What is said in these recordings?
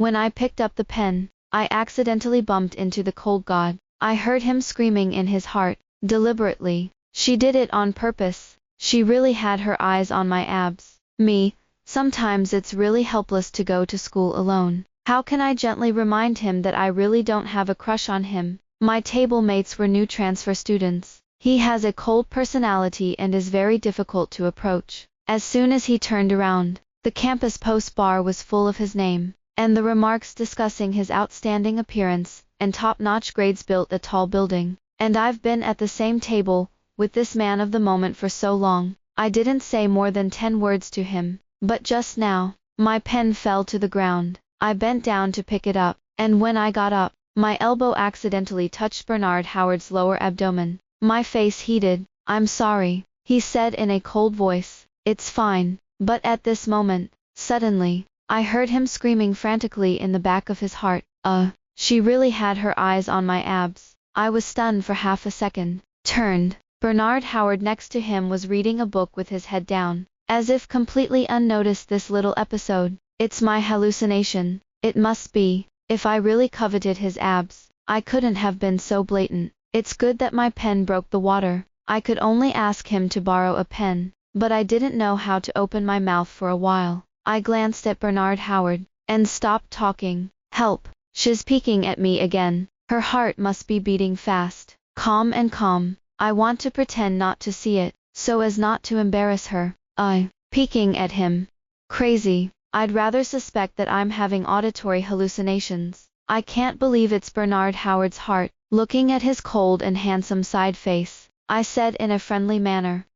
When I picked up the pen, I accidentally bumped into the cold god. I heard him screaming in his heart, deliberately. She did it on purpose. She really had her eyes on my abs. Me, sometimes it's really helpless to go to school alone. How can I gently remind him that I really don't have a crush on him? My table mates were new transfer students. He has a cold personality and is very difficult to approach. As soon as he turned around, the campus post bar was full of his name, and the remarks discussing his outstanding appearance and top-notch grades built a tall building. And I've been at the same table with this man of the moment for so long. I didn't say more than 10 words to him, but just now, my pen fell to the ground. I bent down to pick it up, and when I got up, my elbow accidentally touched Bernard Howard's lower abdomen. My face heated. "I'm sorry," he said in a cold voice. "It's fine." But at this moment, suddenly, I heard him screaming frantically in the back of his heart. She really had her eyes on my abs. I was stunned for half a second, turned. Bernard Howard next to him was reading a book with his head down, as if completely unnoticed this little episode. It's my hallucination. It must be. If I really coveted his abs, I couldn't have been so blatant. It's good that my pen broke the water. I could only ask him to borrow a pen, but I didn't know how to open my mouth for a while. I glanced at Bernard Howard, and stopped talking. Help! She's peeking at me again. Her heart must be beating fast. Calm and calm. I want to pretend not to see it, so as not to embarrass her. Peeking at him. Crazy. I'd rather suspect that I'm having auditory hallucinations. I can't believe it's Bernard Howard's heart. Looking at his cold and handsome side face, I said in a friendly manner,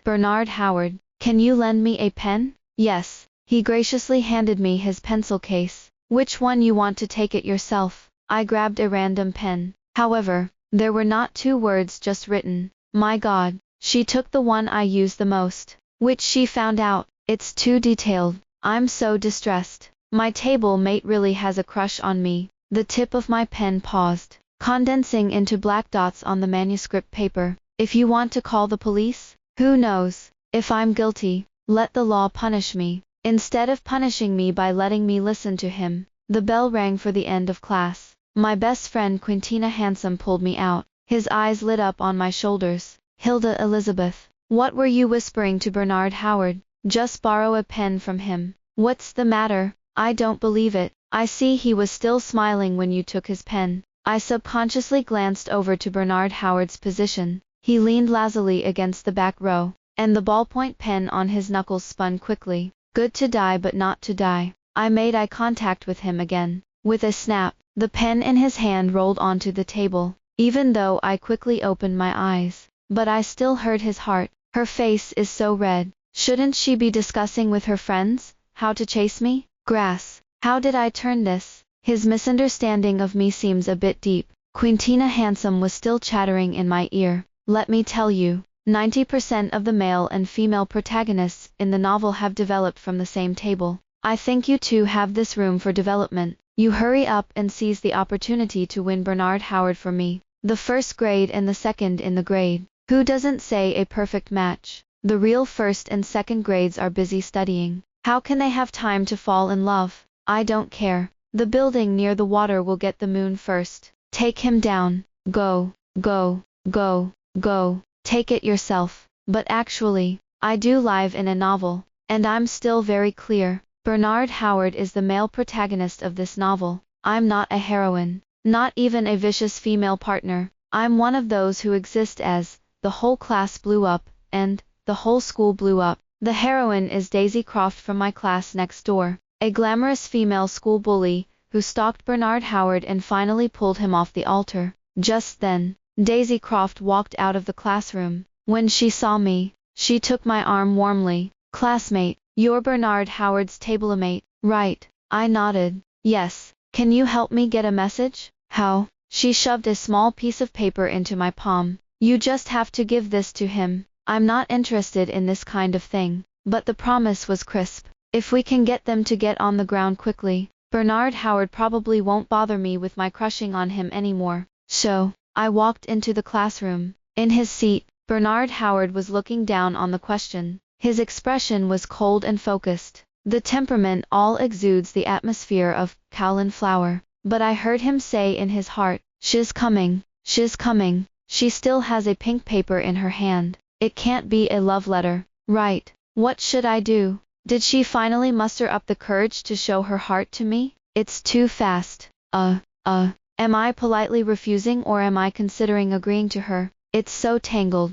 Bernard Howard, can you lend me a pen?" "Yes." He graciously handed me his pencil case. "Which one you want to take it yourself?" I grabbed a random pen. However, there were not 2 words just written. My God, she took the one I use the most. Which she found out. It's too detailed. I'm so distressed. My table mate really has a crush on me. The tip of my pen paused, condensing into black dots on the manuscript paper. "If you want to call the police, who knows? If I'm guilty, let the law punish me." Instead of punishing me by letting me listen to him, the bell rang for the end of class. My best friend Quintina Handsome pulled me out. His eyes lit up on my shoulders. "Hilda Elizabeth, what were you whispering to Bernard Howard? Just borrow a pen from him. What's the matter? I don't believe it. I see he was still smiling when you took his pen." I subconsciously glanced over to Bernard Howard's position. He leaned lazily against the back row, and the ballpoint pen on his knuckles spun quickly. Good to die but not to die. I made eye contact with him again. With a snap, the pen in his hand rolled onto the table. Even though I quickly opened my eyes, but I still heard his heart. "Her face is so red. Shouldn't she be discussing with her friends how to chase me?" Grass. How did I turn this? His misunderstanding of me seems a bit deep. Quintina Handsome was still chattering in my ear. "Let me tell you, 90% of the male and female protagonists in the novel have developed from the same table. I think you two have this room for development. You hurry up and seize the opportunity to win Bernard Howard for me. The first grade and the second in the grade. Who doesn't say a perfect match? The real first and second grades are busy studying. How can they have time to fall in love? I don't care. The building near the water will get the moon first. Take him down. Go, go, go, go. Take it yourself." But actually, I do live in a novel, and I'm still very clear. Bernard Howard is the male protagonist of this novel. I'm not a heroine, not even a vicious female partner. I'm one of those who exist as the whole class blew up, and the whole school blew up. The heroine is Daisy Croft from my class next door, a glamorous female school bully who stalked Bernard Howard and finally pulled him off the altar. Just then, Daisy Croft walked out of the classroom. When she saw me, she took my arm warmly. "Classmate, you're Bernard Howard's tablemate, right?" I nodded. "Yes. Can you help me get a message?" "How?" She shoved a small piece of paper into my palm. "You just have to give this to him. I'm not interested in this kind of thing." But the promise was crisp. "If we can get them to get on the ground quickly, Bernard Howard probably won't bother me with my crushing on him anymore." So, I walked into the classroom. In his seat, Bernard Howard was looking down on the question. His expression was cold and focused. The temperament all exudes the atmosphere of Kowloon flower. But I heard him say in his heart, she's coming, she's coming. She still has a pink paper in her hand. It can't be a love letter, right? What should I do? Did she finally muster up the courage to show her heart to me? It's too fast. Am I politely refusing or am I considering agreeing to her? It's so tangled.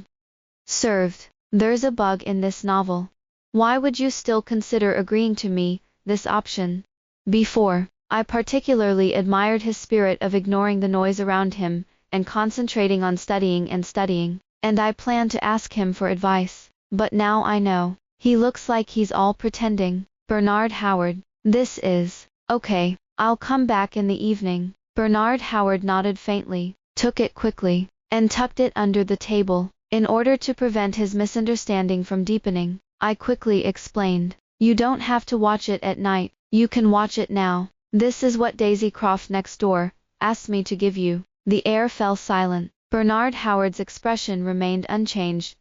Served. There's a bug in this novel. Why would you still consider agreeing to me, this option? Before, I particularly admired his spirit of ignoring the noise around him, and concentrating on studying, and I planned to ask him for advice. But now I know. He looks like he's all pretending. Bernard Howard. This is okay. I'll come back in the evening. Bernard Howard nodded faintly, took it quickly, and tucked it under the table. In order to prevent his misunderstanding from deepening, I quickly explained. You don't have to watch it at night. You can watch it now. This is what Daisy Croft next door asked me to give you. The air fell silent. Bernard Howard's expression remained unchanged.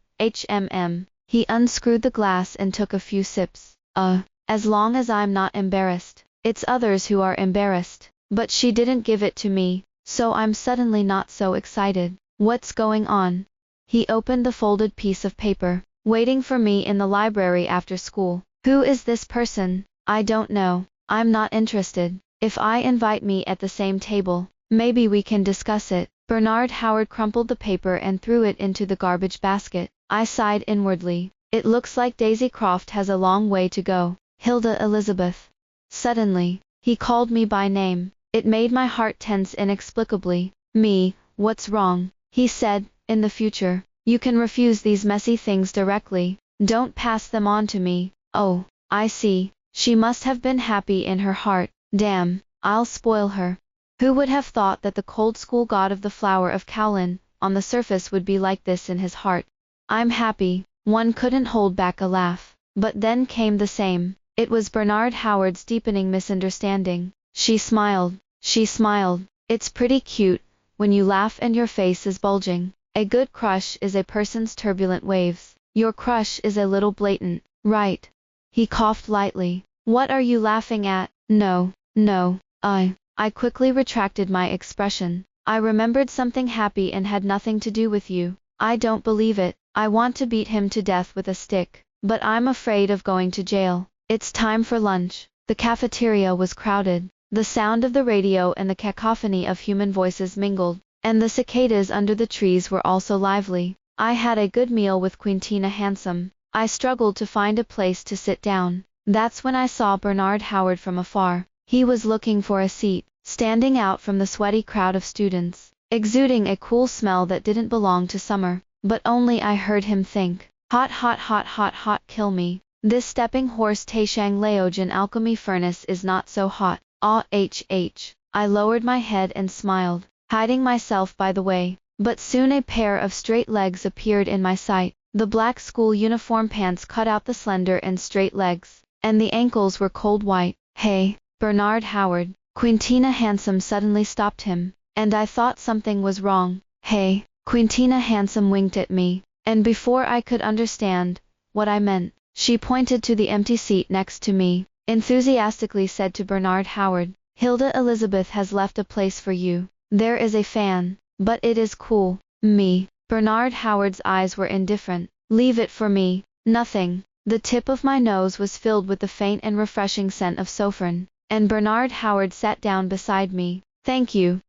He unscrewed the glass and took a few sips. As long as I'm not embarrassed. It's others who are embarrassed. But she didn't give it to me, so I'm suddenly not so excited. What's going on? He opened the folded piece of paper. Waiting for me in the library after school. Who is this person? I don't know. I'm not interested. If I invite me at the same table, maybe we can discuss it. Bernard Howard crumpled the paper and threw it into the garbage basket. I sighed inwardly. It looks like Daisy Croft has a long way to go. Hilda Elizabeth. Suddenly, he called me by name. It made my heart tense inexplicably. Me, what's wrong? He said, in the future, you can refuse these messy things directly. Don't pass them on to me. Oh, I see. She must have been happy in her heart. Damn, I'll spoil her. Who would have thought that the cold school god of the flower of Kowloon, on the surface would be like this in his heart? I'm happy. One couldn't hold back a laugh. But then came the same. It was Bernard Howard's deepening misunderstanding. She smiled. It's pretty cute, when you laugh and your face is bulging. A good crush is a person's turbulent waves. Your crush is a little blatant, right? He coughed lightly. What are you laughing at? No. I quickly retracted my expression. I remembered something happy and had nothing to do with you. I don't believe it. I want to beat him to death with a stick. But I'm afraid of going to jail. It's time for lunch. The cafeteria was crowded. The sound of the radio and the cacophony of human voices mingled, and the cicadas under the trees were also lively. I had a good meal with Quintina Handsome. I struggled to find a place to sit down. That's when I saw Bernard Howard from afar. He was looking for a seat, standing out from the sweaty crowd of students, exuding a cool smell that didn't belong to summer. But only I heard him think, hot, kill me. This stepping horse Taishang Laojian alchemy furnace is not so hot. I lowered my head and smiled, hiding myself by the way. But soon a pair of straight legs appeared in my sight. The black school uniform pants cut out the slender and straight legs, and the ankles were cold white. Hey, Bernard Howard. Quintina Handsome suddenly stopped him, and I thought something was wrong. Hey. Quintina Handsome winked at me, and before I could understand what I meant, she pointed to the empty seat next to me, enthusiastically said to Bernard Howard, Hilda Elizabeth has left a place for you. There is a fan, but it is cool. Me. Bernard Howard's eyes were indifferent. Leave it for me. Nothing. The tip of my nose was filled with the faint and refreshing scent of saffron, and Bernard Howard sat down beside me. Thank you.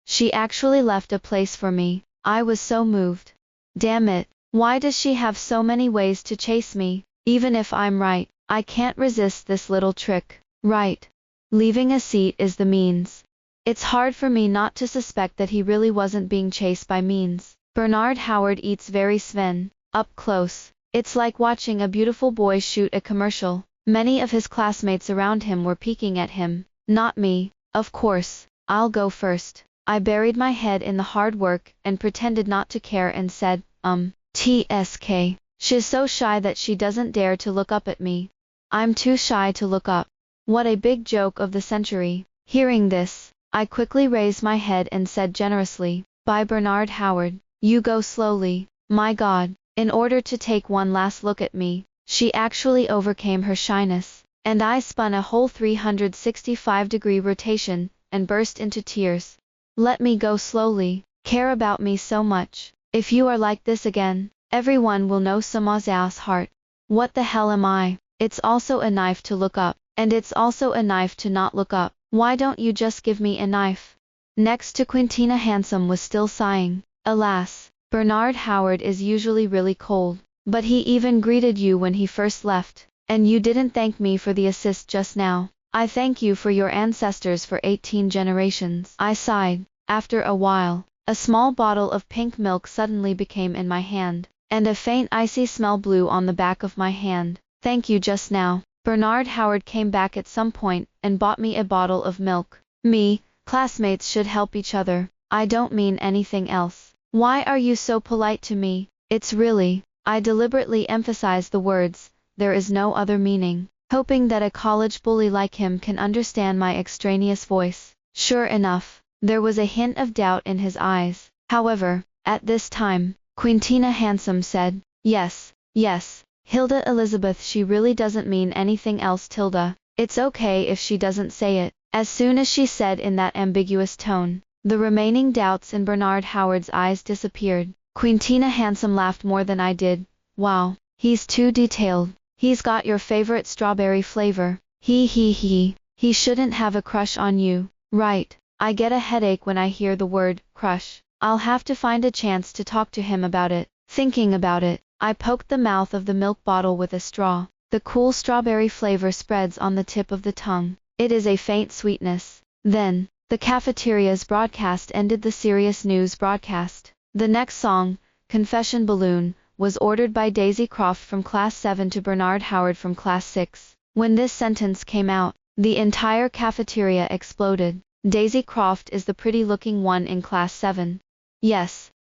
She actually left a place for me. I was so moved. Damn it. Why does she have so many ways to chase me? Even if I'm right, I can't resist this little trick. Right. Leaving a seat is the means. It's hard for me not to suspect that he really wasn't being chased by means. Bernard Howard eats very Sven, up close. It's like watching a beautiful boy shoot a commercial. Many of his classmates around him were peeking at him. Not me. Of course, I'll go first. I buried my head in the hard work and pretended not to care and said, TSK. She's so shy that she doesn't dare to look up at me. I'm too shy to look up. What a big joke of the century. Hearing this, I quickly raised my head and said generously, Bye Bernard Howard. You go slowly. My God. In order to take one last look at me, she actually overcame her shyness. and I spun a whole 365-degree rotation, and burst into tears. Let me go slowly, care about me so much. If you are like this again, everyone will know Samazia's heart. What the hell am I? It's also a knife to look up, and it's also a knife to not look up. Why don't you just give me a knife? Next to Quintina Handsome was still sighing. Alas, Bernard Howard is usually really cold, but he even greeted you when he first left, and you didn't thank me for the assist just now. I thank you for your ancestors for 18 generations. I sighed. After a while, a small bottle of pink milk suddenly became in my hand, and a faint icy smell blew on the back of my hand. Thank you just now. Bernard Howard came back at some point and bought me a bottle of milk. Classmates should help each other. I don't mean anything else. Why are you so polite to me? It's really, I deliberately emphasized the words, there is no other meaning, hoping that a college bully like him can understand my extraneous voice. Sure enough, there was a hint of doubt in his eyes. However, at this time, Quintina Handsome said, yes, Hilda Elizabeth, she really doesn't mean anything else, Tilda. It's okay if she doesn't say it. As soon as she said in that ambiguous tone, the remaining doubts in Bernard Howard's eyes disappeared. Quintina Handsome laughed more than I did. Wow, he's too detailed. He's got your favorite strawberry flavor. He shouldn't have a crush on you, right? I get a headache when I hear the word crush. I'll have to find a chance to talk to him about it. Thinking about it, I poked the mouth of the milk bottle with a straw. The cool strawberry flavor spreads on the tip of the tongue. It is a faint sweetness. Then, the cafeteria's broadcast ended the serious news broadcast. The next song, Confession Balloon, was ordered by Daisy Croft from Class 7 to Bernard Howard from Class 6. When this sentence came out, the entire cafeteria exploded. Daisy Croft is the pretty-looking one in Class 7. Yes,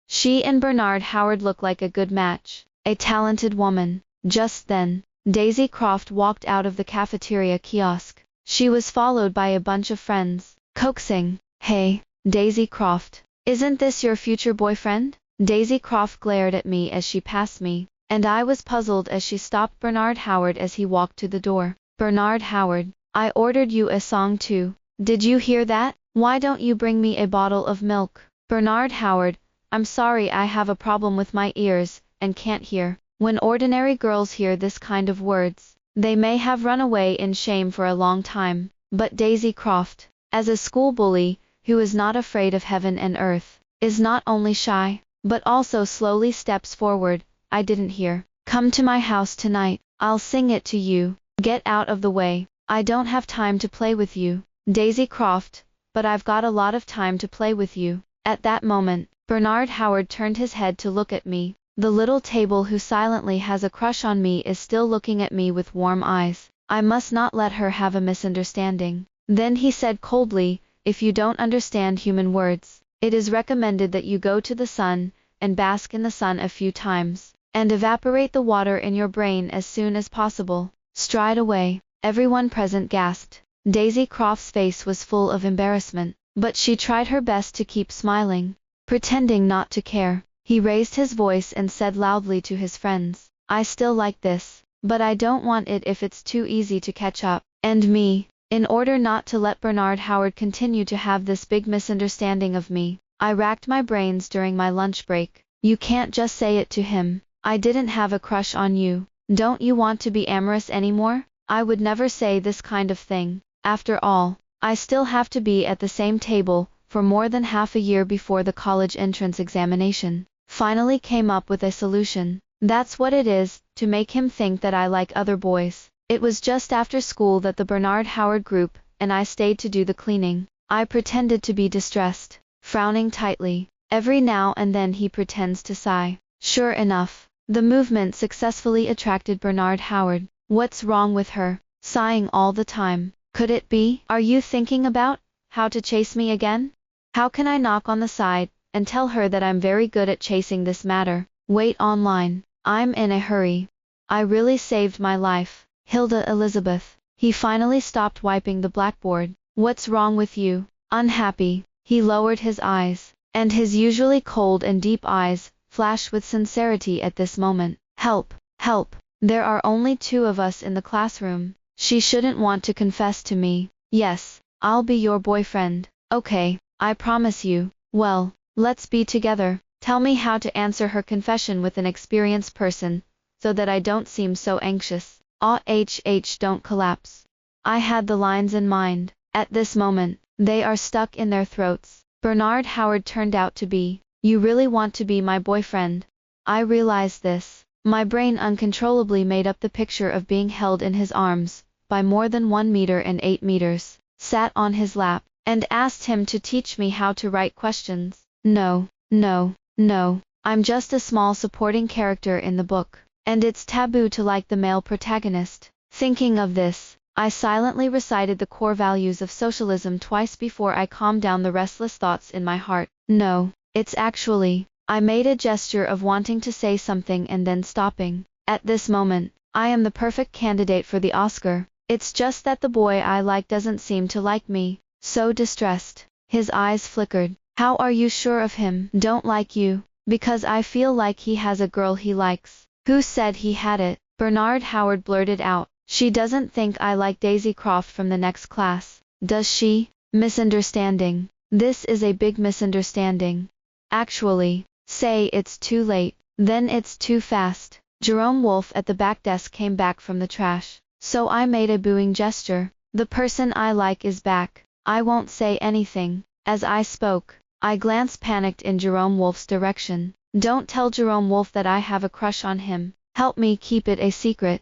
she and Bernard Howard look like a good match. A talented woman. Just then, Daisy Croft walked out of the cafeteria kiosk. She was followed by a bunch of friends, coaxing, "Hey, Daisy Croft, isn't this your future boyfriend?" Daisy Croft glared at me as she passed me, and I was puzzled as she stopped Bernard Howard as he walked to the door. Bernard Howard, I ordered you a song too. Did you hear that? Why don't you bring me a bottle of milk? Bernard Howard, I'm sorry, I have a problem with my ears, and can't hear. When ordinary girls hear this kind of words, they may have run away in shame for a long time. But Daisy Croft, as a school bully, who is not afraid of heaven and earth, is not only shy, but also slowly steps forward. I didn't hear. Come to my house tonight. I'll sing it to you. Get out of the way. I don't have time to play with you. Daisy Croft, but I've got a lot of time to play with you. At that moment, Bernard Howard turned his head to look at me. The little table who silently has a crush on me is still looking at me with warm eyes. I must not let her have a misunderstanding. Then he said coldly, if you don't understand human words, it is recommended that you go to the sun, and bask in the sun a few times, and evaporate the water in your brain as soon as possible. Stride away. Everyone present gasped. Daisy Croft's face was full of embarrassment, but she tried her best to keep smiling, pretending not to care. He raised his voice and said loudly to his friends, I still like this, but I don't want it if it's too easy to catch up. And me, in order not to let Bernard Howard continue to have this big misunderstanding of me, I racked my brains during my lunch break. You can't just say it to him. I didn't have a crush on you. Don't you want to be amorous anymore? I would never say this kind of thing. After all, I still have to be at the same table for more than half a year before the college entrance examination. Finally came up with a solution. That's what it is, to make him think that I like other boys. It was just after school that the Bernard Howard group and I stayed to do the cleaning. I pretended to be distressed, frowning tightly. Every now and then he pretends to sigh. Sure enough, the movement successfully attracted Bernard Howard. What's wrong with her? Sighing all the time. Could it be? Are you thinking about how to chase me again? How can I knock on the side and tell her that I'm very good at chasing this matter? Wait online. I'm in a hurry. I really saved my life. Hilda Elizabeth. He finally stopped wiping the blackboard. What's wrong with you? Unhappy. He lowered his eyes, and his usually cold and deep eyes flashed with sincerity at this moment. Help! Help! There are only two of us in the classroom. She shouldn't want to confess to me. Yes, I'll be your boyfriend. Okay, I promise you. Well, let's be together. Tell me how to answer her confession with an experienced person, so that I don't seem so anxious. Don't collapse. I had the lines in mind. At this moment, they are stuck in their throats. Bernard Howard turned out to be. You really want to be my boyfriend? I realized this. My brain uncontrollably made up the picture of being held in his arms, by more than 1 meter and 8 meters, sat on his lap, and asked him to teach me how to write questions. No, no, no. I'm just a small supporting character in the book, and it's taboo to like the male protagonist. Thinking of this, I silently recited the core values of socialism twice before I calmed down the restless thoughts in my heart. No, it's actually, I made a gesture of wanting to say something and then stopping. At this moment, I am the perfect candidate for the Oscar. It's just that the boy I like doesn't seem to like me. So distressed. His eyes flickered. How are you sure of him? Don't like you. Because I feel like he has a girl he likes. Who said he had it? Bernard Howard blurted out. She doesn't think I like Daisy Croft from the next class, does she? Misunderstanding. This is a big misunderstanding. Actually, say it's too late, then it's too fast. Jerome Wolfe at the back desk came back from the trash, so I made a booing gesture. The person I like is back. I won't say anything. As I spoke, I glanced panicked in Jerome Wolfe's direction. Don't tell Jerome Wolfe that I have a crush on him. Help me keep it a secret.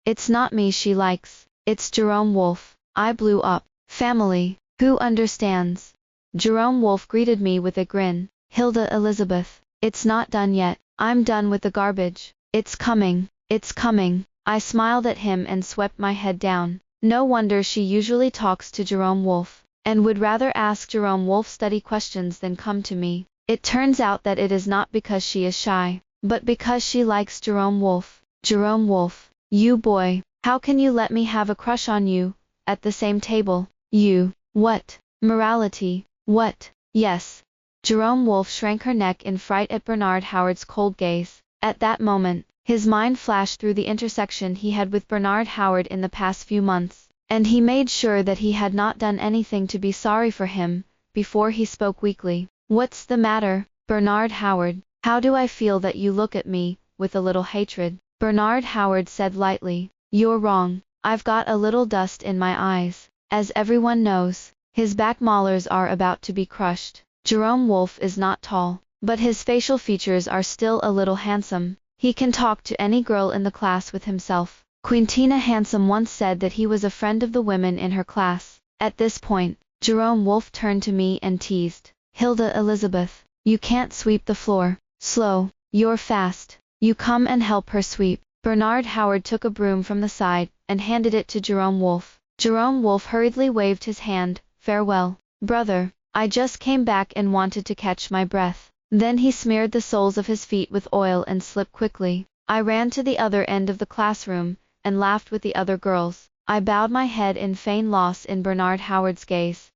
It's not me she likes, it's Jerome Wolfe. I blew up. Family, who understands? Jerome Wolfe greeted me with a grin. Hilda Elizabeth, it's not done yet. I'm done with the garbage. It's coming, it's coming. I smiled at him and swept my head down. No wonder she usually talks to Jerome Wolfe, and would rather ask Jerome Wolfe study questions than come to me. It turns out that it is not because she is shy, but because she likes Jerome Wolfe. Jerome Wolfe. You boy, how can you let me have a crush on you, at the same table? You, what? Morality, what? Yes. Jerome Wolfe shrank her neck in fright at Bernard Howard's cold gaze. At that moment, his mind flashed through the intersection he had with Bernard Howard in the past few months, and he made sure that he had not done anything to be sorry for him, before he spoke weakly. What's the matter, Bernard Howard? How do I feel that you look at me, with a little hatred? Bernard Howard said lightly, you're wrong. I've got a little dust in my eyes. As everyone knows, his back molars are about to be crushed. Jerome Wolfe is not tall, but his facial features are still a little handsome. He can talk to any girl in the class with himself. Quintina Handsome once said that he was a friend of the women in her class. At this point, Jerome Wolfe turned to me and teased, Hilda Elizabeth, you can't sweep the floor. Slow, you're fast. You come and help her sweep. Bernard Howard took a broom from the side, and handed it to Jerome Wolfe. Jerome Wolfe hurriedly waved his hand. Farewell, brother. I just came back and wanted to catch my breath. Then he smeared the soles of his feet with oil and slipped quickly. I ran to the other end of the classroom, and laughed with the other girls. I bowed my head in feigned loss in Bernard Howard's gaze.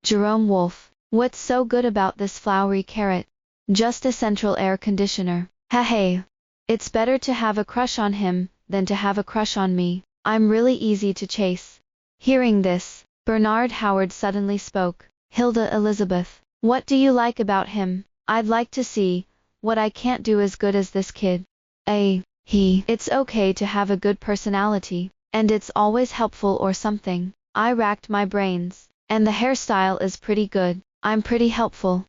Jerome Wolfe, what's so good about this flowery carrot? Just a central air conditioner. Hey, it's better to have a crush on him, than to have a crush on me. I'm really easy to chase. Hearing this, Bernard Howard suddenly spoke. Hilda Elizabeth, what do you like about him? I'd like to see what I can't do as good as this kid. It's okay to have a good personality, and it's always helpful or something. I racked my brains, and the hairstyle is pretty good. I'm pretty helpful.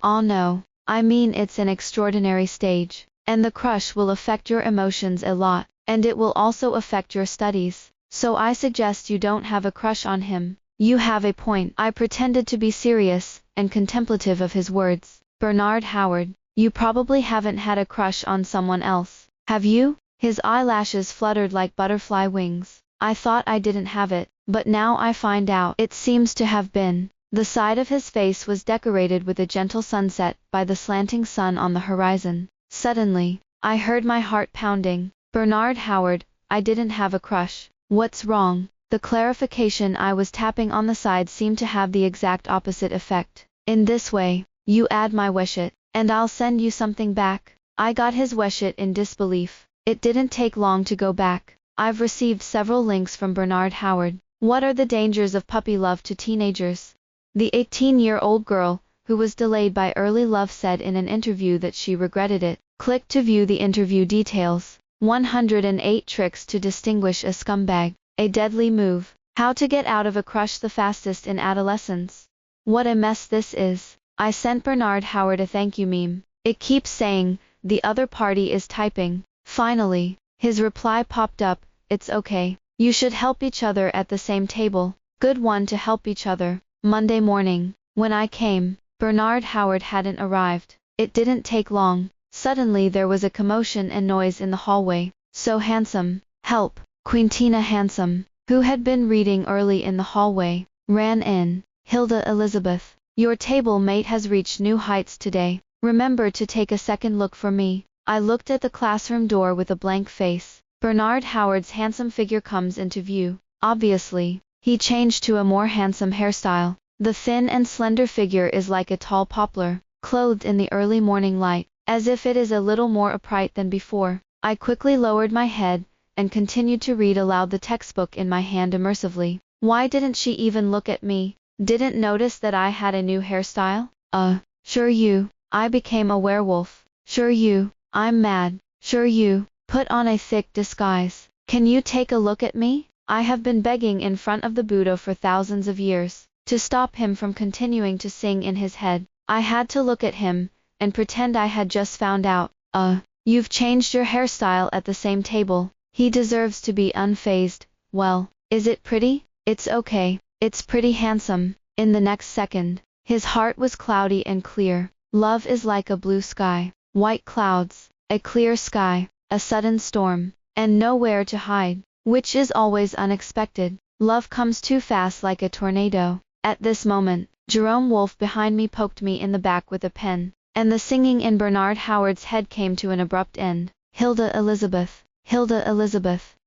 Oh no. I mean it's an extraordinary stage, and the crush will affect your emotions a lot, and it will also affect your studies. So I suggest you don't have a crush on him. You have a point. I pretended to be serious, and contemplative of his words. Bernard Howard, you probably haven't had a crush on someone else, have you? His eyelashes fluttered like butterfly wings. I thought I didn't have it, but now I find out it seems to have been. The side of his face was decorated with a gentle sunset by the slanting sun on the horizon. Suddenly, I heard my heart pounding. Bernard Howard, I didn't have a crush. What's wrong? The clarification I was tapping on the side seemed to have the exact opposite effect. In this way, you add my wish it, and I'll send you something back. I got his wish it in disbelief. It didn't take long to go back. I've received several links from Bernard Howard. What are the dangers of puppy love to teenagers? The 18-year-old girl, who was delayed by early love, said in an interview that she regretted it. Click to view the interview details. 108 tricks to distinguish a scumbag. A deadly move. How to get out of a crush the fastest in adolescence. What a mess this is. I sent Bernard Howard a thank you meme. It keeps saying, the other party is typing. Finally, his reply popped up, it's okay. You should help each other at the same table. Good one to help each other. Monday morning, when I came, Bernard Howard hadn't arrived. It didn't take long. Suddenly there was a commotion and noise in the hallway. So handsome. Help. Quintina Handsome, who had been reading early in the hallway, ran in. Hilda Elizabeth, your table mate has reached new heights today. Remember to take a second look for me. I looked at the classroom door with a blank face. Bernard Howard's handsome figure comes into view. Obviously, he changed to a more handsome hairstyle. The thin and slender figure is like a tall poplar, clothed in the early morning light, as if it is a little more upright than before. I quickly lowered my head, and continued to read aloud the textbook in my hand immersively. Why didn't she even look at me? Didn't notice that I had a new hairstyle? Sure you. I became a werewolf. Sure you. I'm mad. Sure you. Put on a thick disguise. Can you take a look at me? I have been begging in front of the Buddha for thousands of years. To stop him from continuing to sing in his head, I had to look at him, and pretend I had just found out. You've changed your hairstyle at the same table. He deserves to be unfazed. Well, is it pretty? It's okay. It's pretty handsome. In the next second, his heart was cloudy and clear. Love is like a blue sky, white clouds, a clear sky, a sudden storm, and nowhere to hide, which is always unexpected. Love comes too fast like a tornado. At this moment, Jerome Wolfe behind me poked me in the back with a pen, and the singing in Bernard Howard's head came to an abrupt end. Hilda Elizabeth,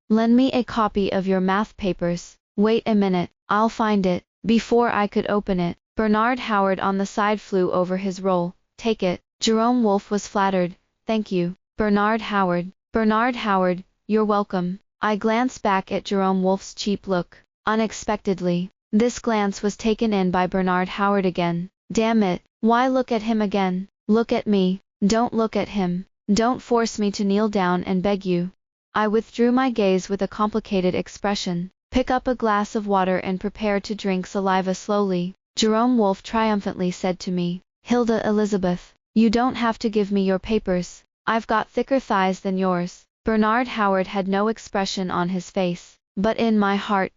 lend me a copy of your math papers. Wait a minute, I'll find it. Before I could open it, Bernard Howard on the side flew over his roll. Take it. Jerome Wolfe was flattered. Thank you, Bernard Howard. Bernard Howard, you're welcome. I glanced back at Jerome Wolfe's cheap look. Unexpectedly, this glance was taken in by Bernard Howard again. Damn it, why look at him again? Look at me. Don't look at him. Don't force me to kneel down and beg you. I withdrew my gaze with a complicated expression. Pick up a glass of water and prepare to drink saliva slowly. Jerome Wolfe triumphantly said to me. Hilda Elizabeth, you don't have to give me your papers. I've got thicker thighs than yours. Bernard Howard had no expression on his face, but in my heart,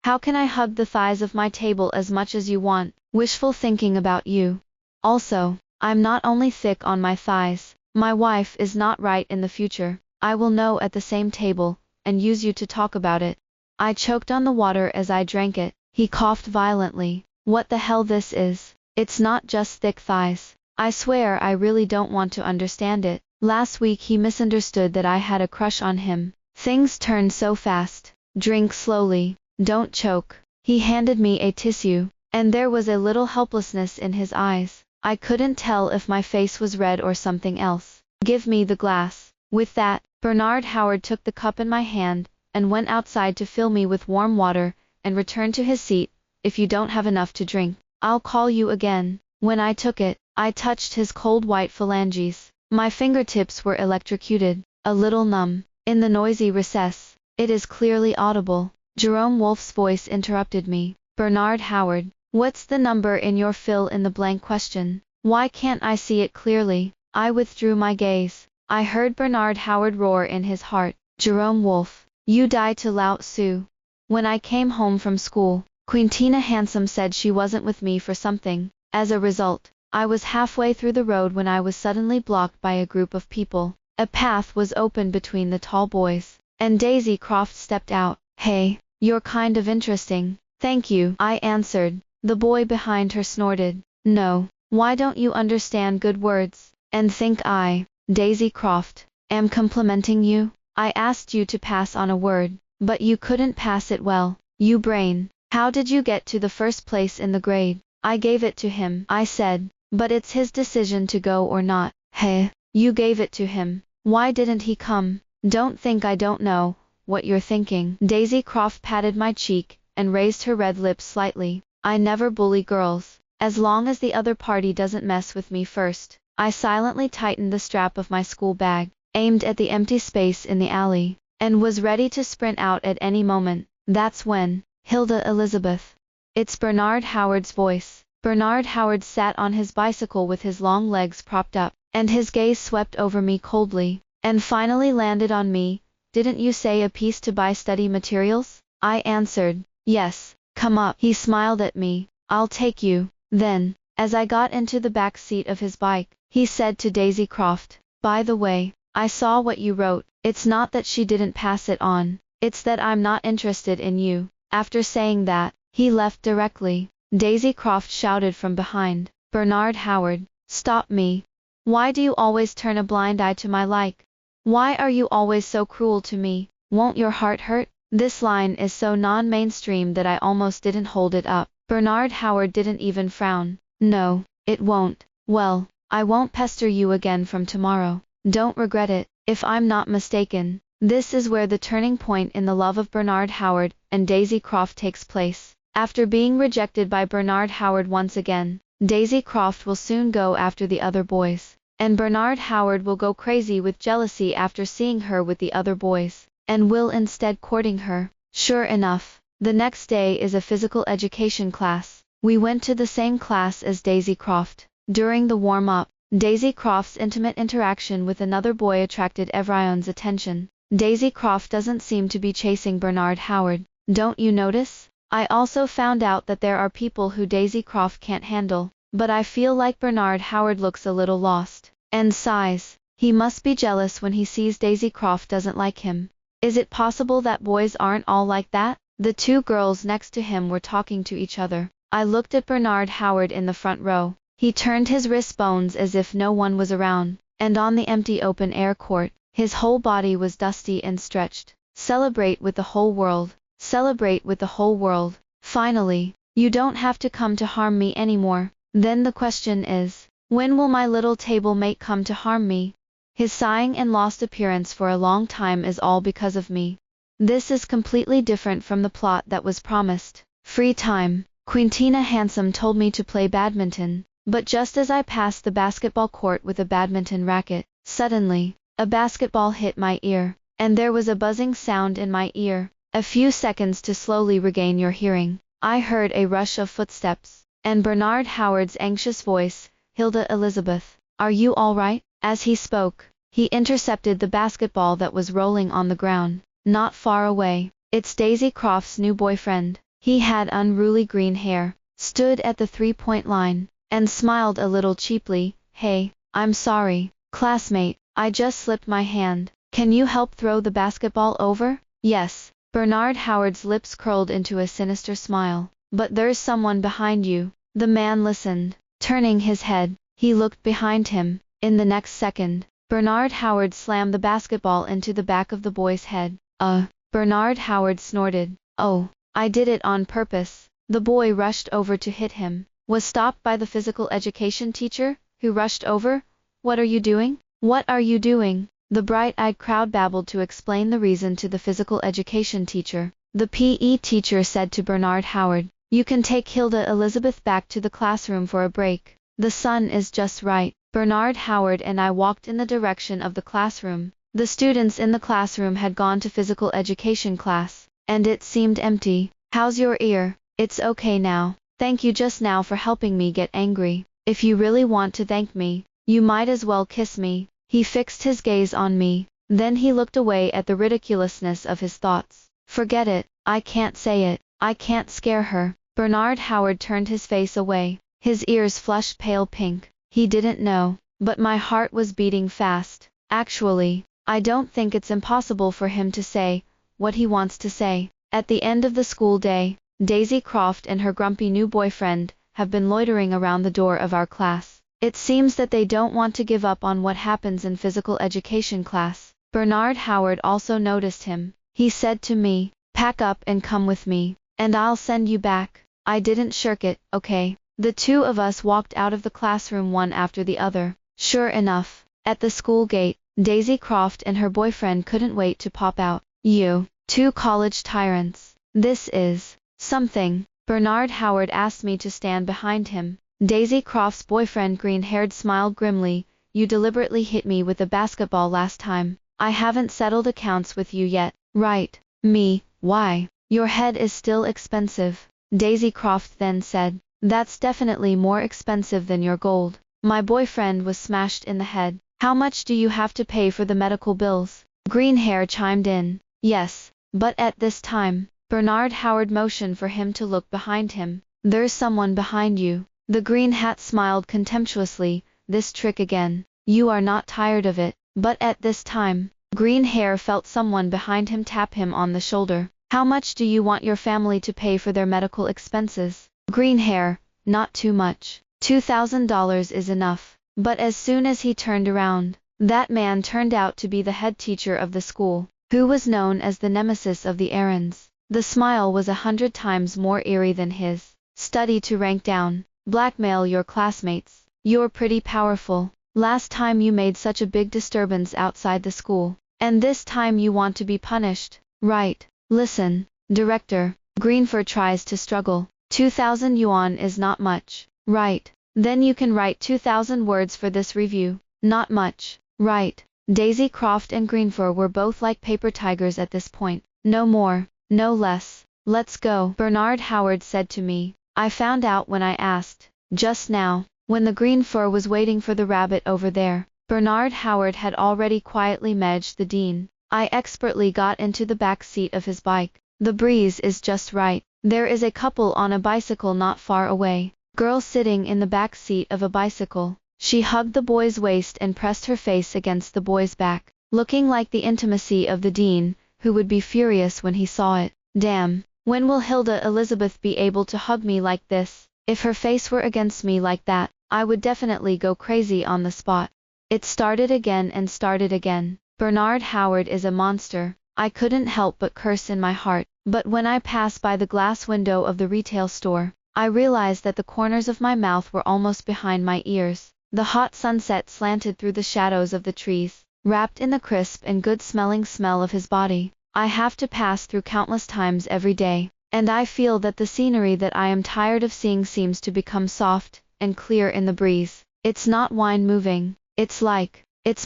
how can I hug the thighs of my table as much as you want? Wishful thinking about you. Also, I'm not only thick on my thighs, my wife is not right in the future. I will know at the same table, and use you to talk about it. I choked on the water as I drank it. He coughed violently. What the hell this is? It's not just thick thighs. I swear I really don't want to understand it. Last week he misunderstood that I had a crush on him. Things turn so fast. Drink slowly. Don't choke. He handed me a tissue, and there was a little helplessness in his eyes. I couldn't tell if my face was red or something else. Give me the glass. With that, Bernard Howard took the cup in my hand, and went outside to fill me with warm water, and returned to his seat. If you don't have enough to drink, I'll call you again. When I took it, I touched his cold white phalanges. My fingertips were electrocuted, a little numb. In the noisy recess, it is clearly audible. Jerome Wolfe's voice interrupted me. Bernard Howard, what's the number in your fill-in-the-blank question? Why can't I see it clearly? I withdrew my gaze. I heard Bernard Howard roar in his heart. Jerome Wolfe, you die to Lao Tzu. When I came home from school, Quintina Handsome said she wasn't with me for something. As a result, I was halfway through the road when I was suddenly blocked by a group of people. A path was opened between the tall boys, and Daisy Croft stepped out. Hey, you're kind of interesting. Thank you, I answered. The boy behind her snorted. No, why don't you understand good words, and think I, Daisy Croft, am complimenting you? I asked you to pass on a word, but you couldn't pass it well. You brain. How did you get to the first place in the grade? I gave it to him, I said, but it's his decision to go or not. Hey, you gave it to him. Why didn't he come? Don't think I don't know what you're thinking. Daisy Croft patted my cheek and raised her red lips slightly. I never bully girls, as long as the other party doesn't mess with me first. I silently tightened the strap of my school bag, aimed at the empty space in the alley, and was ready to sprint out at any moment. That's when, Hilda Elizabeth. It's Bernard Howard's voice. Bernard Howard sat on his bicycle with his long legs propped up, and his gaze swept over me coldly, and finally landed on me. Didn't you say a piece to buy study materials? I answered, yes. Come up. He smiled at me. I'll take you. Then, as I got into the back seat of his bike, he said to Daisy Croft, by the way, I saw what you wrote. It's not that she didn't pass it on, it's that I'm not interested in you. After saying that, he left directly. Daisy Croft shouted from behind, Bernard Howard, stop me. Why do you always turn a blind eye to my like? Why are you always so cruel to me? Won't your heart hurt? This line is so non-mainstream that I almost didn't hold it up. Bernard Howard didn't even frown. No, it won't. Well, I won't pester you again from tomorrow. Don't regret it. If I'm not mistaken, this is where the turning point in the love of Bernard Howard and Daisy Croft takes place. After being rejected by Bernard Howard once again, Daisy Croft will soon go after the other boys, and Bernard Howard will go crazy with jealousy after seeing her with the other boys, and will instead courting her. Sure enough, the next day is a physical education class. We went to the same class as Daisy Croft. During the warm-up, Daisy Croft's intimate interaction with another boy attracted everyone's attention. Daisy Croft doesn't seem to be chasing Bernard Howard. Don't you notice? I also found out that there are people who Daisy Croft can't handle, but I feel like Bernard Howard looks a little lost, and sighs. He must be jealous when he sees Daisy Croft doesn't like him. Is it possible that boys aren't all like that? The two girls next to him were talking to each other. I looked at Bernard Howard in the front row. He turned his wrist bones as if no one was around, and on the empty open-air court, his whole body was dusty and stretched. Celebrate with the whole world. Celebrate with the whole world. Finally, you don't have to come to harm me anymore. Then the question is, when will my little table mate come to harm me? His sighing and lost appearance for a long time is all because of me. This is completely different from the plot that was promised. Free time. Quintina Handsome told me to play badminton, but just as I passed the basketball court with a badminton racket, suddenly, a basketball hit my ear, and there was a buzzing sound in my ear. A few seconds to slowly regain your hearing. I heard a rush of footsteps, and Bernard Howard's anxious voice, Hilda Elizabeth, are you all right? As he spoke, he intercepted the basketball that was rolling on the ground, not far away. It's Daisy Croft's new boyfriend. He had unruly green hair, stood at the three-point line, and smiled a little cheaply. Hey, I'm sorry, classmate, I just slipped my hand. Can you help throw the basketball over? Yes. Bernard Howard's lips curled into a sinister smile. But there's someone behind you. The man listened. Turning his head, he looked behind him. In the next second, Bernard Howard slammed the basketball into the back of the boy's head. Bernard Howard snorted. Oh, I did it on purpose. The boy rushed over to hit him, was stopped by the physical education teacher, who rushed over. What are you doing? What are you doing? The bright-eyed crowd babbled to explain the reason to the physical education teacher. The PE teacher said to Bernard Howard, you can take Hilda Elizabeth back to the classroom for a break. The sun is just right. Bernard Howard and I walked in the direction of the classroom. The students in the classroom had gone to physical education class, and it seemed empty. How's your ear? It's okay now. Thank you just now for helping me get angry. If you really want to thank me, you might as well kiss me. He fixed his gaze on me, then he looked away at the ridiculousness of his thoughts. Forget it, I can't say it, I can't scare her. Bernard Howard turned his face away, his ears flushed pale pink. He didn't know, but my heart was beating fast. Actually, I don't think it's impossible for him to say what he wants to say. At the end of the school day, Daisy Croft and her grumpy new boyfriend have been loitering around the door of our class. It seems that they don't want to give up on what happens in physical education class. Bernard Howard also noticed him. He said to me, pack up and come with me, and I'll send you back. I didn't shirk it, okay? The two of us walked out of the classroom one after the other. Sure enough, at the school gate, Daisy Croft and her boyfriend couldn't wait to pop out. You, two college tyrants. This is something. Bernard Howard asked me to stand behind him. Daisy Croft's boyfriend, green-haired, smiled grimly. You deliberately hit me with a basketball last time. I haven't settled accounts with you yet, right? Me, why? Your head is still expensive. Daisy Croft then said. That's definitely more expensive than your gold. My boyfriend was smashed in the head. How much do you have to pay for the medical bills? Green hair chimed in. Yes, but at this time, Bernard Howard motioned for him to look behind him. There's someone behind you. The green hat smiled contemptuously. This trick again. You are not tired of it. But at this time, green hair felt someone behind him tap him on the shoulder. How much do you want your family to pay for their medical expenses? Green hair, not too much. $2,000 is enough. But as soon as he turned around, that man turned out to be the head teacher of the school, who was known as the nemesis of the errands. The smile was 100 times more eerie than his. Study to rank down, blackmail your classmates. You're pretty powerful. Last time you made such a big disturbance outside the school, and this time you want to be punished, right? Listen, director. Greenford tries to struggle. 2,000 yuan is not much, right? Then you can write 2,000 words for this review. Not much, right? Daisy Croft and Greenford were both like paper tigers at this point. No more, no less. Let's go, Bernard Howard said to me. I found out when I asked, just now. When the green fur was waiting for the rabbit over there, Bernard Howard had already quietly medged the dean. I expertly got into the back seat of his bike. The breeze is just right. There is a couple on a bicycle not far away. Girl sitting in the back seat of a bicycle. She hugged the boy's waist and pressed her face against the boy's back, looking like the intimacy of the dean, who would be furious when he saw it. Damn, when will Hilda Elizabeth be able to hug me like this? If her face were against me like that, I would definitely go crazy on the spot. It started again and started again. Bernard Howard is a monster. I couldn't help but curse in my heart. But when I passed by the glass window of the retail store, I realized that the corners of my mouth were almost behind my ears. The hot sunset slanted through the shadows of the trees, wrapped in the crisp and good-smelling smell of his body. I have to pass through countless times every day, and I feel that the scenery that I am tired of seeing seems to become soft and clear in the breeze. It's not wine moving, it's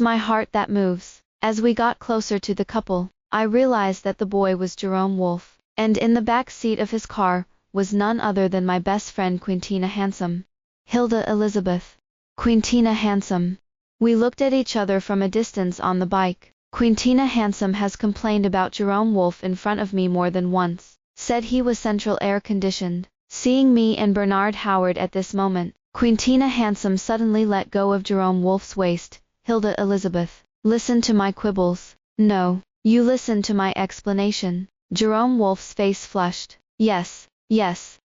my heart that moves. As we got closer to the couple, I realized that the boy was Jerome Wolfe, and in the back seat of his car was none other than my best friend Quintina Handsome. Hilda Elizabeth. Quintina Handsome. We looked at each other from a distance on the bike. Quintina Handsome has complained about Jerome Wolfe in front of me more than once, said he was central air conditioned. Seeing me and Bernard Howard at this moment, Quintina Handsome suddenly let go of Jerome Wolfe's waist. Hilda Elizabeth, listen to my quibbles. No, you listen to my explanation. Jerome Wolfe's face flushed. Yes,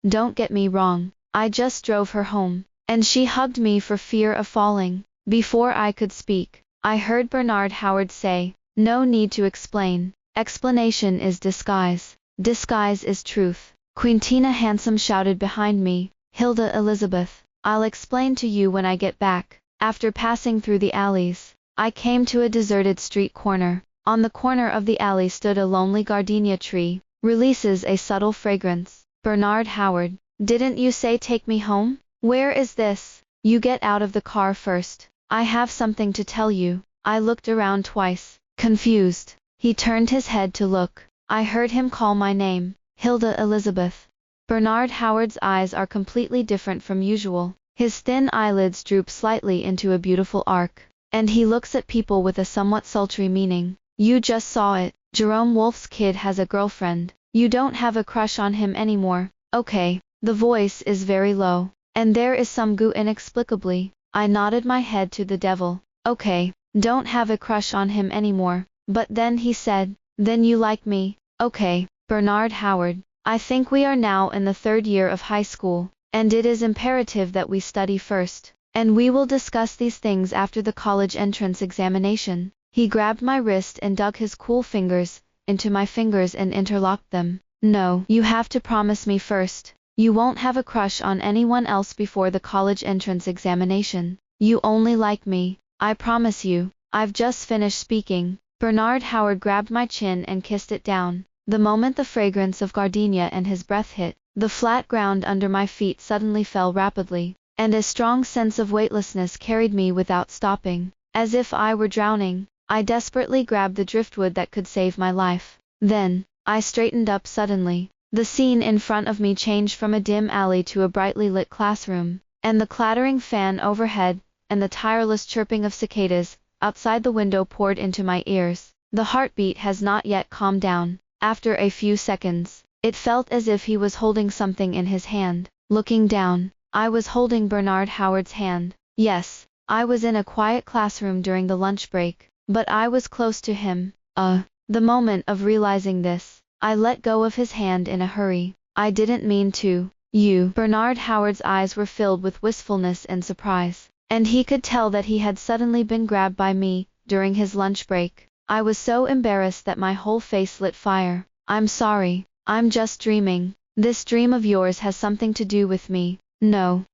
don't get me wrong. I just drove her home, and she hugged me for fear of falling. Before I could speak, I heard Bernard Howard say, no need to explain. Explanation is disguise. Disguise is truth. Quintina Handsome shouted behind me. Hilda Elizabeth, I'll explain to you when I get back. After passing through the alleys, I came to a deserted street corner. On the corner of the alley stood a lonely gardenia tree, releases a subtle fragrance. Bernard Howard, didn't you say take me home? Where is this? You get out of the car first. I have something to tell you. I looked around twice, confused. He turned his head to look. I heard him call my name, Hilda Elizabeth. Bernard Howard's eyes are completely different from usual. His thin eyelids droop slightly into a beautiful arc, and he looks at people with a somewhat sultry meaning. You just saw it. Jerome Wolfe's kid has a girlfriend. You don't have a crush on him anymore. Okay. The voice is very low, and there is some goo inexplicably. I nodded my head to the devil. Okay, don't have a crush on him anymore. But then he said, then you like me. Okay, Bernard Howard, I think we are now in the 3rd year of high school, and it is imperative that we study first, and we will discuss these things after the college entrance examination. He grabbed my wrist and dug his cool fingers into my fingers and interlocked them. No, you have to promise me first. You won't have a crush on anyone else before the college entrance examination. You only like me. I promise you. I've just finished speaking. Bernard Howard grabbed my chin and kissed it down. The moment the fragrance of gardenia and his breath hit, the flat ground under my feet suddenly fell rapidly, and a strong sense of weightlessness carried me without stopping. As if I were drowning, I desperately grabbed the driftwood that could save my life. Then, I straightened up suddenly. The scene in front of me changed from a dim alley to a brightly lit classroom, and the clattering fan overhead, and the tireless chirping of cicadas outside the window poured into my ears. The heartbeat has not yet calmed down. After a few seconds, it felt as if he was holding something in his hand. Looking down, I was holding Bernard Howard's hand. Yes, I was in a quiet classroom during the lunch break, but I was close to him. The moment of realizing this, I let go of his hand in a hurry. I didn't mean to. Bernard Howard's eyes were filled with wistfulness and surprise, and he could tell that he had suddenly been grabbed by me during his lunch break. I was so embarrassed that my whole face lit fire. I'm sorry, I'm just dreaming. This dream of yours has something to do with me. No,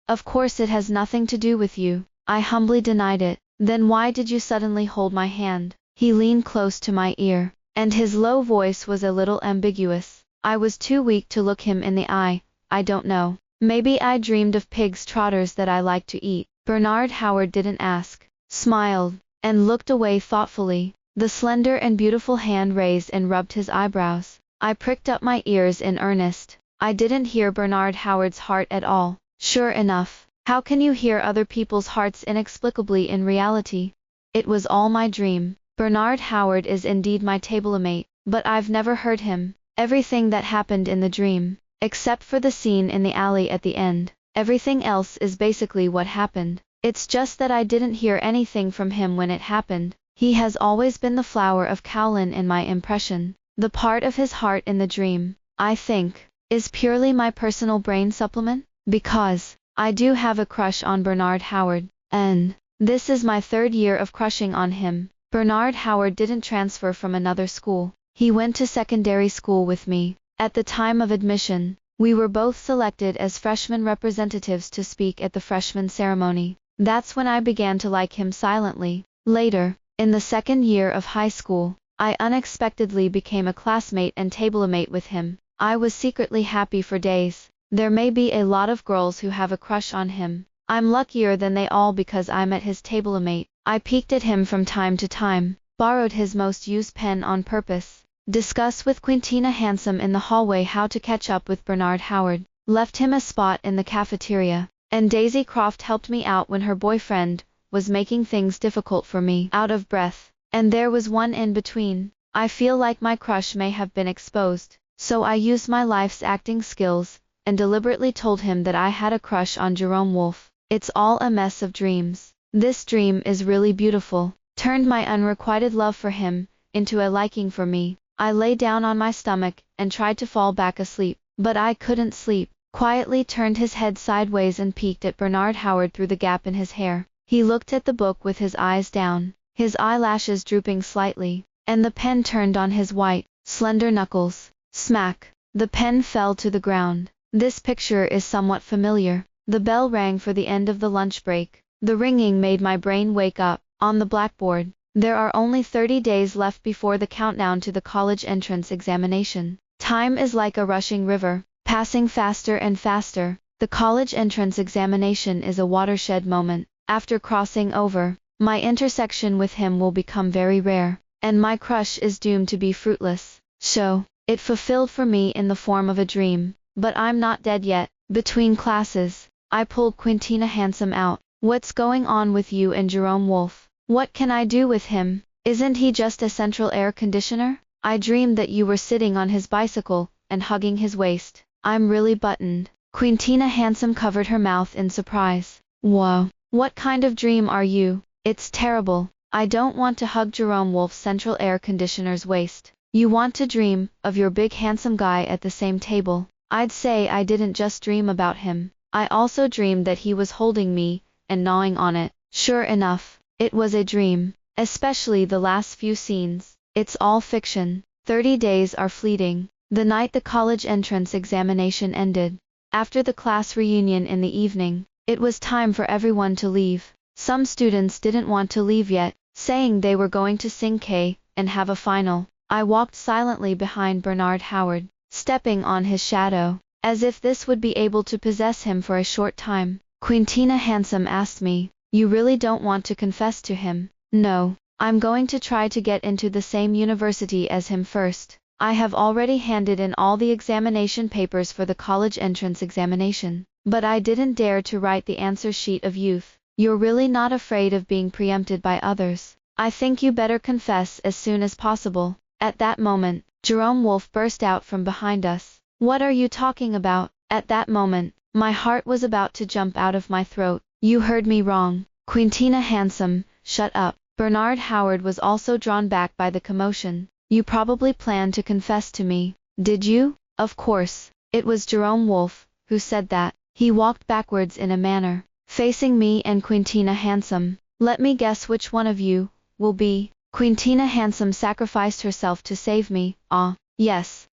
of course it has nothing to do with you. I humbly denied it. Then why did you suddenly hold my hand? He leaned close to my ear, and his low voice was a little ambiguous. I was too weak to look him in the eye. I don't know. Maybe I dreamed of pig's trotters that I like to eat. Bernard Howard didn't ask, smiled, and looked away thoughtfully. The slender and beautiful hand raised and rubbed his eyebrows. I pricked up my ears in earnest. I didn't hear Bernard Howard's heart at all. Sure enough, how can you hear other people's hearts inexplicably in reality? It was all my dream. Bernard Howard is indeed my tablemate, but I've never heard him. Everything that happened in the dream, except for the scene in the alley at the end, everything else is basically what happened. It's just that I didn't hear anything from him when it happened. He has always been the flower of Kowloon in my impression. The part of his heart in the dream, I think, is purely my personal brain supplement, because I do have a crush on Bernard Howard, and this is my 3rd year of crushing on him. Bernard Howard didn't transfer from another school. He went to secondary school with me. At the time of admission, we were both selected as freshman representatives to speak at the freshman ceremony. That's when I began to like him silently. Later, in the 2nd year of high school, I unexpectedly became a classmate and tablemate with him. I was secretly happy for days. There may be a lot of girls who have a crush on him. I'm luckier than they all because I'm at his tablemate. I peeked at him from time to time, borrowed his most used pen on purpose, discussed with Quintina Handsome in the hallway how to catch up with Bernard Howard, left him a spot in the cafeteria, and Daisy Croft helped me out when her boyfriend was making things difficult for me. Out of breath, and there was one in between. I feel like my crush may have been exposed, so I used my life's acting skills, and deliberately told him that I had a crush on Jerome Wolfe. It's all a mess of dreams. This dream is really beautiful. Turned my unrequited love for him into a liking for me. I lay down on my stomach and tried to fall back asleep, but I couldn't sleep. Quietly turned his head sideways and peeked at Bernard Howard through the gap in his hair. He looked at the book with his eyes down, his eyelashes drooping slightly, and the pen turned on his white, slender knuckles. Smack! The pen fell to the ground. This picture is somewhat familiar. The bell rang for the end of the lunch break. The ringing made my brain wake up. On the blackboard, there are only 30 days left before the countdown to the college entrance examination. Time is like a rushing river, passing faster and faster. The college entrance examination is a watershed moment. After crossing over, my intersection with him will become very rare, and my crush is doomed to be fruitless. So, it fulfilled for me in the form of a dream. But I'm not dead yet. Between classes, I pulled Quintina Handsome out. What's going on with you and Jerome Wolfe? What can I do with him? Isn't he just a central air conditioner? I dreamed that you were sitting on his bicycle and hugging his waist. I'm really buttoned. Quintina Handsome covered her mouth in surprise. Whoa, what kind of dream are you? It's terrible. I don't want to hug Jerome Wolfe's central air conditioner's waist. You want to dream of your big handsome guy at the same table. I'd say I didn't just dream about him. I also dreamed that he was holding me and gnawing on it. Sure enough, it was a dream, especially the last few scenes. It's all fiction. 30 days are fleeting. The night the college entrance examination ended, after the class reunion in the evening, it was time for everyone to leave. Some students didn't want to leave yet, saying they were going to sing K and have a final. I walked silently behind Bernard Howard, stepping on his shadow, as if this would be able to possess him for a short time. Quintina Handsome asked me, "You really don't want to confess to him?" "No, I'm going to try to get into the same university as him first. I have already handed in all the examination papers for the college entrance examination, but I didn't dare to write the answer sheet of youth." "You're really not afraid of being preempted by others? I think you better confess as soon as possible." At that moment, Jerome Wolfe burst out from behind us. "What are you talking about?" At that moment, my heart was about to jump out of my throat. "You heard me wrong. Quintina Handsome, shut up." Bernard Howard was also drawn back by the commotion. "You probably planned to confess to me, did you?" Of course, it was Jerome Wolfe who said that. He walked backwards in a manner, facing me and Quintina Handsome. "Let me guess which one of you will be." Quintina Handsome sacrificed herself to save me. "Ah, yes,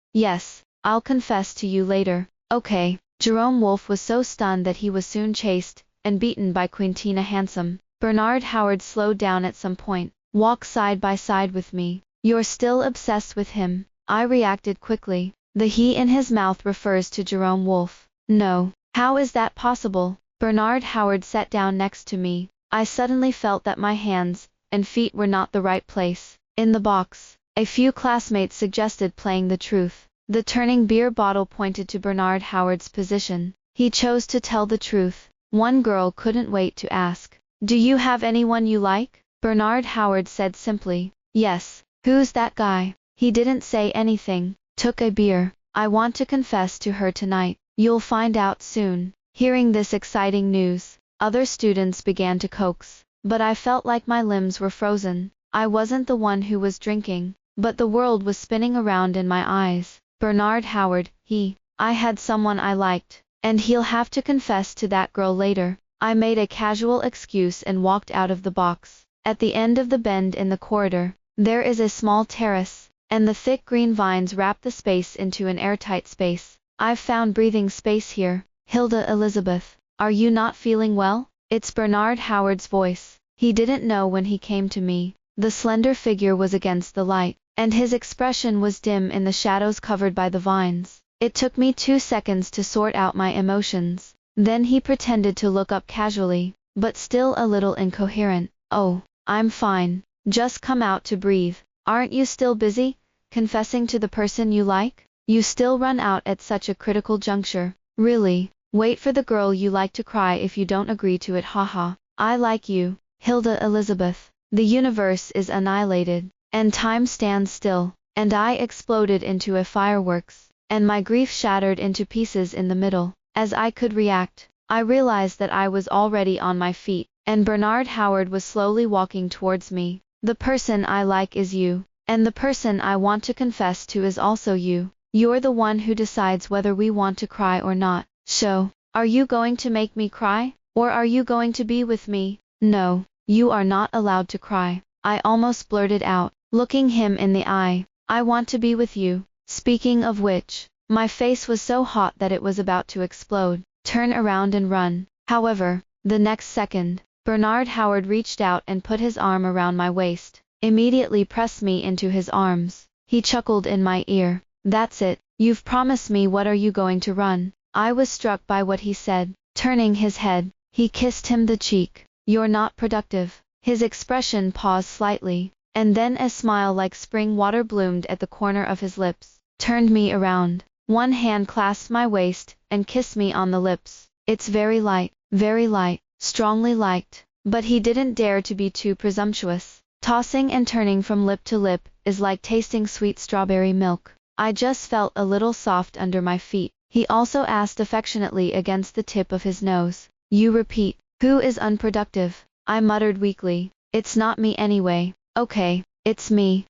I'll confess to you later." "Okay." Jerome Wolfe was so stunned that he was soon chased and beaten by Quintina Handsome. Bernard Howard slowed down at some point. "Walk side by side with me." "You're still obsessed with him?" I reacted quickly. The he in his mouth refers to Jerome Wolfe. "No. How is that possible?" Bernard Howard sat down next to me. I suddenly felt that my hands and feet were not the right place. In the box, a few classmates suggested playing the truth. The turning beer bottle pointed to Bernard Howard's position. He chose to tell the truth. One girl couldn't wait to ask, "Do you have anyone you like?" Bernard Howard said simply, "Yes." "Who's that guy?" He didn't say anything. Took a beer. "I want to confess to her tonight." "You'll find out soon." Hearing this exciting news, other students began to coax, but I felt like my limbs were frozen. I wasn't the one who was drinking, but the world was spinning around in my eyes. Bernard Howard, I had someone I liked, and he'll have to confess to that girl later. I made a casual excuse and walked out of the box. At the end of the bend in the corridor, there is a small terrace, and the thick green vines wrap the space into an airtight space. "I've found breathing space here." "Hilda Elizabeth, are you not feeling well?" It's Bernard Howard's voice. He didn't know when he came to me. The slender figure was against the light, and his expression was dim in the shadows covered by the vines. It took me 2 seconds to sort out my emotions. Then he pretended to look up casually, but still a little incoherent. "Oh, I'm fine. Just come out to breathe." "Aren't you still busy, confessing to the person you like? You still run out at such a critical juncture." "Really? Wait for the girl you like to cry if you don't agree to it, haha. I like you, Hilda Elizabeth." The universe is annihilated, and time stands still, and I exploded into a fireworks, and my grief shattered into pieces in the middle. As I could react, I realized that I was already on my feet, and Bernard Howard was slowly walking towards me. "The person I like is you, and the person I want to confess to is also you. You're the one who decides whether we want to cry or not. So, are you going to make me cry, or are you going to be with me?" "No, you are not allowed to cry," I almost blurted out, looking him in the eye. "I want to be with you." Speaking of which, my face was so hot that it was about to explode. Turn around and run. However, the next second, Bernard Howard reached out and put his arm around my waist, immediately pressed me into his arms. He chuckled in my ear. "That's it, you've promised me. What are you going to run?" I was struck by what he said. Turning his head, he kissed him the cheek. "You're not productive." His expression paused slightly, and then a smile like spring water bloomed at the corner of his lips. Turned me around. One hand clasped my waist and kissed me on the lips. "It's very light, strongly liked." But he didn't dare to be too presumptuous. Tossing and turning from lip to lip is like tasting sweet strawberry milk. I just felt a little soft under my feet. He also asked affectionately against the tip of his nose, "You repeat, who is unproductive?" I muttered weakly, "It's not me anyway." "Okay, it's me,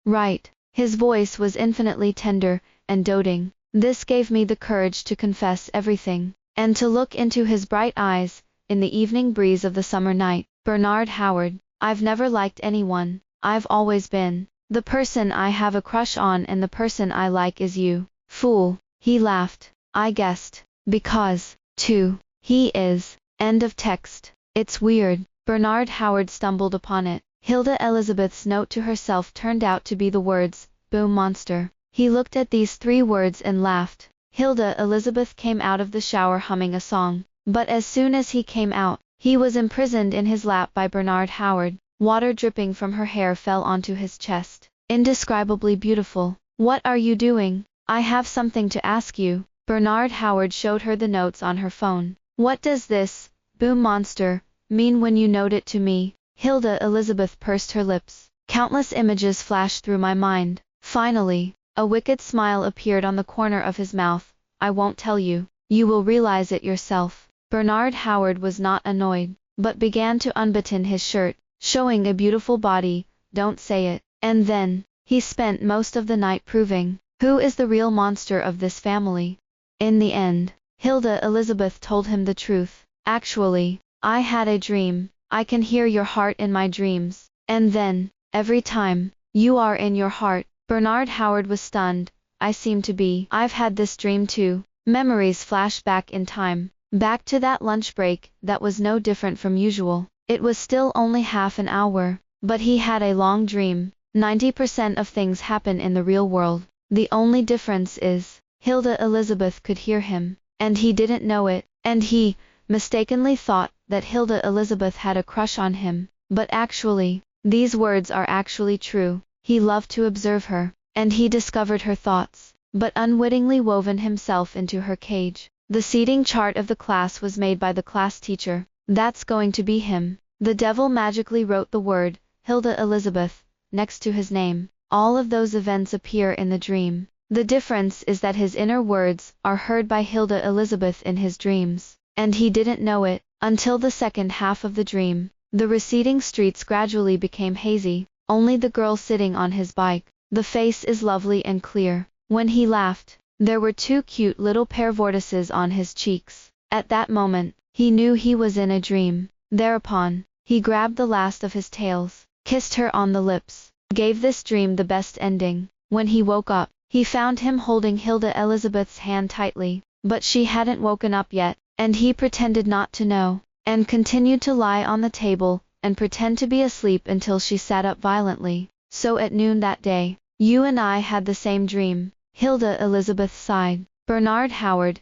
right." His voice was infinitely tender and doting. This gave me the courage to confess everything, and to look into his bright eyes, in the evening breeze of the summer night. "Bernard Howard, I've never liked anyone. I've always been the person I have a crush on, and the person I like is you." "Fool," he laughed. I guessed, because, too, he is. End of text. It's weird. Bernard Howard stumbled upon it. Hilda Elizabeth's note to herself turned out to be the words, "Boom monster." He looked at these 3 words and laughed. Hilda Elizabeth came out of the shower humming a song. But as soon as he came out, he was imprisoned in his lap by Bernard Howard. Water dripping from her hair fell onto his chest. Indescribably beautiful. "What are you doing? I have something to ask you." Bernard Howard showed her the notes on her phone. "What does this, boom monster, mean when you note it to me?" Hilda Elizabeth pursed her lips. Countless images flashed through my mind. Finally, a wicked smile appeared on the corner of his mouth. "I won't tell you. You will realize it yourself." Bernard Howard was not annoyed, but began to unbutton his shirt, showing a beautiful body. "Don't say it." And then, he spent most of the night proving who is the real monster of this family. In the end, Hilda Elizabeth told him the truth. "Actually, I had a dream. I can hear your heart in my dreams. And then, every time, you are in your heart." Bernard Howard was stunned. "I seem to be. I've had this dream too." Memories flashed back in time. Back to that lunch break, that was no different from usual. It was still only half an hour, but he had a long dream. 90% of things happen in the real world. The only difference is, Hilda Elizabeth could hear him, and he didn't know it, and he mistakenly thought that Hilda Elizabeth had a crush on him. But actually, these words are actually true. He loved to observe her, and he discovered her thoughts, but unwittingly woven himself into her cage. The seating chart of the class was made by the class teacher. That's going to be him. The devil magically wrote the word, Hilda Elizabeth, next to his name. All of those events appear in the dream. The difference is that his inner words are heard by Hilda Elizabeth in his dreams, and he didn't know it until the second half of the dream. The receding streets gradually became hazy, only the girl sitting on his bike. The face is lovely and clear. When he laughed, there were 2 cute little pear vortices on his cheeks. At that moment, he knew he was in a dream. Thereupon, he grabbed the last of his tails, kissed her on the lips, gave this dream the best ending. When he woke up, he found him holding Hilda Elizabeth's hand tightly, but she hadn't woken up yet, and he pretended not to know, and continued to lie on the table, and pretend to be asleep until she sat up violently. "So at noon that day, you and I had the same dream." Hilda Elizabeth sighed. "Bernard Howard,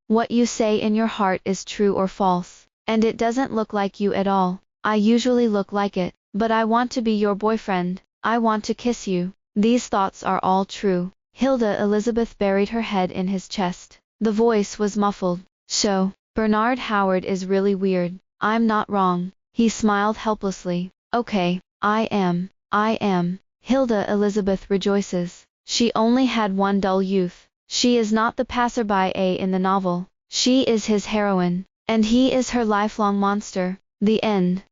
what you say in your heart is true or false, and it doesn't look like you at all. I usually look like it, but I want to be your boyfriend. I want to kiss you. These thoughts are all true." Hilda Elizabeth buried her head in his chest. The voice was muffled. "So, Bernard Howard is really weird. I'm not wrong." He smiled helplessly. "Okay, I am. Hilda Elizabeth rejoices. She only had one dull youth. She is not the passerby in the novel. She is his heroine, and he is her lifelong monster. The end.